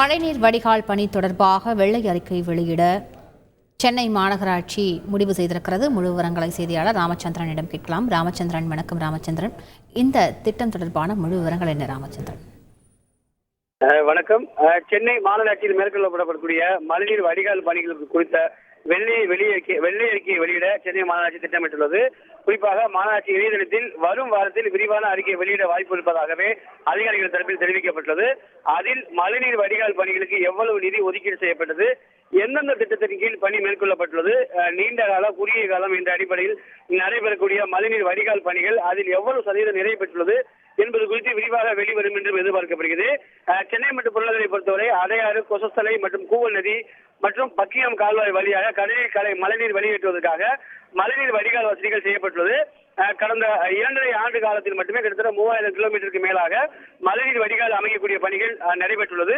மழைநீர் வடிகால் பணி தொடர்பாக வெள்ளை அறிக்கை வெளியிட சென்னை மாநகராட்சி முடிவு செய்திருக்கிறது. முழு விவரங்களை செய்தியாளர் ராமச்சந்திரனிடம் கேட்கலாம். ராமச்சந்திரன், வணக்கம். ராமச்சந்திரன், இந்த திட்டம் தொடர்பான முழு விவரங்கள் என்ன? ராமச்சந்திரன் வணக்கம். சென்னை மாநகராட்சியில் மேற்கொள்ளப்படக்கூடிய மழைநீர் வடிகால் பணிகளுக்கு குறித்த வெள்ளை அறிக்கையை வெளியிட சென்னை மாநகராட்சி திட்டமிட்டுள்ளது. குறிப்பாக மாநகராட்சி இணையதளத்தில் வரும் வாரத்தில் விரிவான அறிக்கை வெளியிட வாய்ப்பு இருப்பதாகவே அதிகாரிகள் தரப்பில் தெரிவிக்கப்பட்டுள்ளது. அதில் மழைநீர் வடிகால் பணிகளுக்கு எவ்வளவு நிதி ஒதுக்கீடு செய்யப்பட்டது, எந்தெந்த திட்டத்தின் கீழ் பணி மேற்கொள்ளப்பட்டுள்ளது, நீண்ட காலம் குறுகிய காலம் என்ற அடிப்படையில் நடைபெறக்கூடிய மழைநீர் வடிகால் பணிகள் அதில் எவ்வளவு சதவீதம் நிறைவு பெற்றுள்ளது என்பது குறித்து விரிவாக வெளிவரும் என்றும் எதிர்பார்க்கப்படுகிறது. சென்னை மற்றும் புறநகரை பொறுத்தவரை அடையாறு, கொசஸ்தலை மற்றும் கூவல் நதி மற்றும் பக்கியம் கால்வாய் வழியாக கடலில் மழைநீர் வெளியேற்றுவதற்காக மழைநீர் வடிகால் வசதிகள் செய்யப்பட்டுள்ளது. கடந்த 2.5 ஆண்டு காலத்தில் மட்டுமே கிட்டத்தட்ட 3000 கிலோமீட்டருக்கு மேலாக மழைநீர் வடிகால் அமைக்கக்கூடிய பணிகள் நடைபெற்றுள்ளது.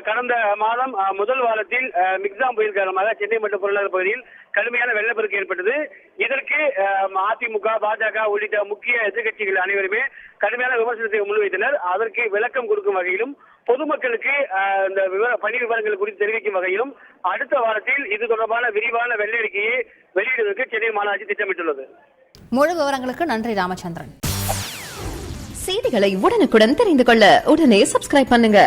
கடந்த மாதம் முதல் வாரத்தில் மிக்ஸாம் புயல் காரணமாக சென்னை மற்றும் புறநகர் பகுதியில் கடுமையான வெள்ளப்பெருக்கு ஏற்பட்டது. இதற்கு அதிமுக, பாஜக உள்ளிட்ட முக்கிய எதிர்கட்சிகள் அனைவருமே கடுமையான விமர்சனத்தை முன்வைத்தனர். அதற்கு விளக்கம் கொடுக்கும் வகையிலும் பொதுமக்களுக்கு இந்த பணி விவரங்கள் குறித்து தெரிவிக்கும் வகையிலும் அடுத்த வாரத்தில் இது தொடர்பான விரிவான வெள்ளை அறிக்கையை வெளியிடுவதற்கு சென்னை மாநகராட்சி திட்டமிட்டுள்ளது. முழு விவரங்களுக்கு நன்றி ராமச்சந்திரன். செய்திகளை உடனுக்குடன் தெரிந்து கொள்ள உடனே சப்ஸ்கிரைப் பண்ணுங்க.